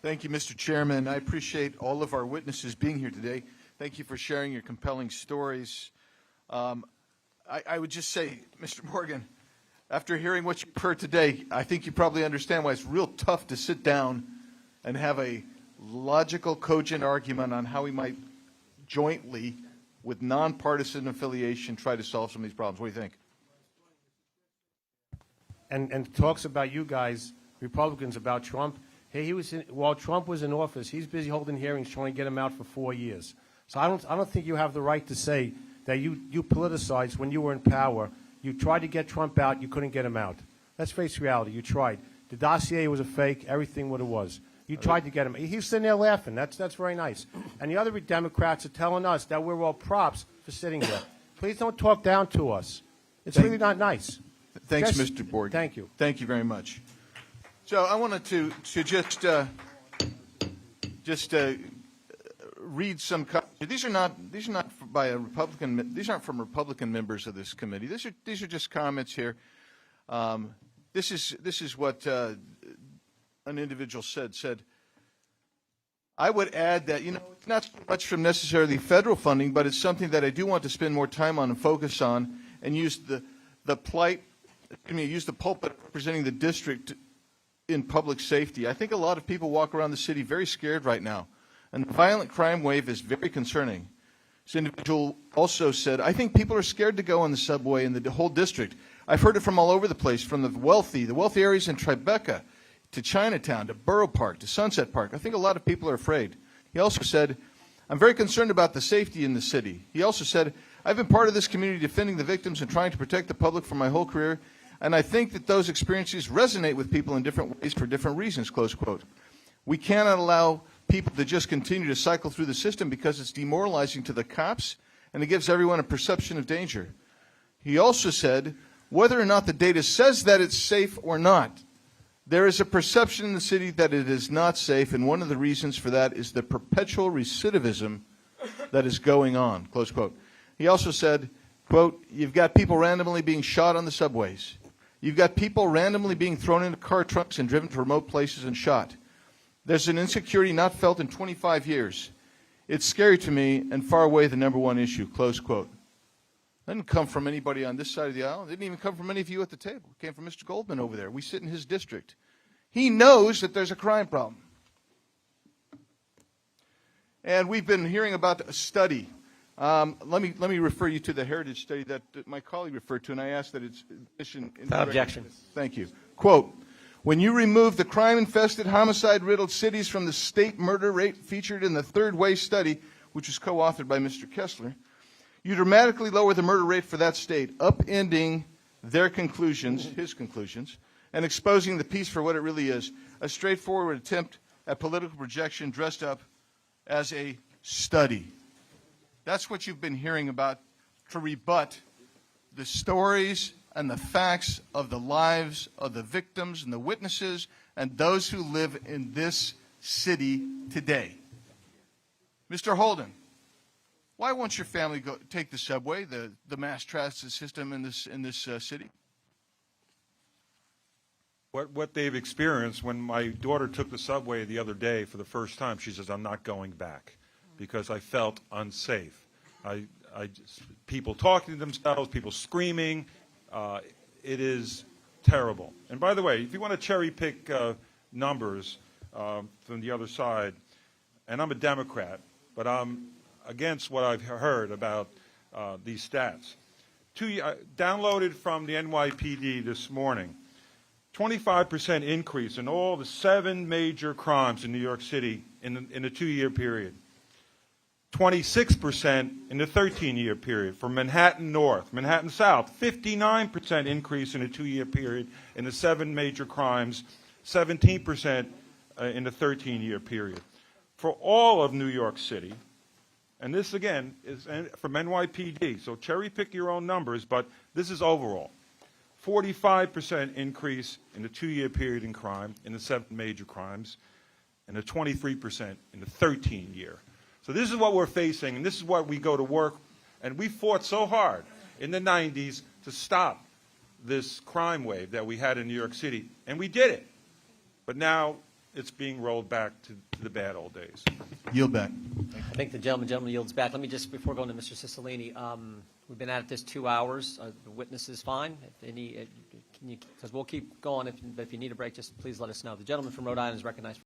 Thank you, Mr. Chairman. I appreciate all of our witnesses being here today. Thank you for sharing your compelling stories. I would just say, Mr. Borgen, after hearing what you've heard today, I think you probably understand why it's real tough to sit down and have a logical, cogent argument on how we might jointly, with nonpartisan affiliation, try to solve some of these problems. What do you think? And talks about you guys, Republicans, about Trump. Hey, while Trump was in office, he's busy holding hearings trying to get him out for 4 years. So I don't think you have the right to say that you politicized when you were in power. You tried to get Trump out, you couldn't get him out. Let's face reality, you tried. The dossier was a fake, everything what it was. You tried to get him. He was sitting there laughing. That's very nice. And the other Democrats are telling us that we're all props for sitting here. Please don't talk down to us. It's really not nice. Thanks, Mr. Borgen. Thank you. Thank you very much. So I wanted to just read some. These are not by a Republican. These aren't from Republican members of this committee. These are just comments here. This is what an individual said. I would add that, it's not so much from necessarily federal funding, but it's something that I do want to spend more time on and focus on, and use the pulpit representing the district in public safety. I think a lot of people walk around the city very scared right now, and the violent crime wave is very concerning. This individual also said, I think people are scared to go on the subway in the whole district. I've heard it from all over the place, from the wealthy areas in Tribeca, to Chinatown, to Borough Park, to Sunset Park. I think a lot of people are afraid. He also said, I'm very concerned about the safety in the city. He also said, I've been part of this community defending the victims and trying to protect the public for my whole career, and I think that those experiences resonate with people in different ways for different reasons, close quote. We cannot allow people to just continue to cycle through the system because it's demoralizing to the cops and it gives everyone a perception of danger. He also said, whether or not the data says that it's safe or not, there is a perception in the city that it is not safe, and one of the reasons for that is the perpetual recidivism that is going on, close quote. He also said, quote, you've got people randomly being shot on the subways. You've got people randomly being thrown into car trunks and driven to remote places and shot. There's an insecurity not felt in 25 years. It's scary to me and far away the #1 issue, close quote. That didn't come from anybody on this side of the aisle. It didn't even come from any of you at the table. It came from Mr. Goldman over there. We sit in his district. He knows that there's a crime problem. And we've been hearing about a study. Let me refer you to the heritage study that my colleague referred to, and I ask that it's without objection. Thank you. Quote, when you remove the crime-infested, homicide-riddled cities from the state murder rate featured in the Third Way study, which was co-authored by Mr. Kessler, you dramatically lower the murder rate for that state, upending their conclusions, his conclusions, and exposing the piece for what it really is, a straightforward attempt at political projection dressed up as a study. That's what you've been hearing about to rebut the stories and the facts of the lives of the victims and the witnesses and those who live in this city today. Mr. Holden, why won't your family take the subway, the mass transit system in this city? What they've experienced, when my daughter took the subway the other day for the first time, she says, I'm not going back because I felt unsafe. People talking to themselves, people screaming. It is terrible. And by the way, if you want to cherry pick numbers from the other side, and I'm a Democrat, but I'm against what I've heard about these stats. Downloaded from the NYPD this morning, 25% increase in all the 7 major crimes in New York City in a 2-year period. 26% in the 13-year period. For Manhattan North, Manhattan South, 59% increase in a 2-year period in the 7 major crimes, 17% in the 13-year period. For all of New York City, and this again is from NYPD, so cherry pick your own numbers, but this is overall. 45% increase in the 2-year period in crime, in the 7 major crimes, and a 23% in the 13-year. So this is what we're facing, and this is what we go to work, and we fought so hard in the 90s to stop this crime wave that we had in New York City, and we did it. But now it's being rolled back to the bad old days. Yield back. I think the gentleman yields back. Let me just, before going to Mr. Cicilline, we've been at this 2 hours. The witness is fine. If any, because we'll keep going. If you need a break, just please let us know. The gentleman from Rhode Island is recognized.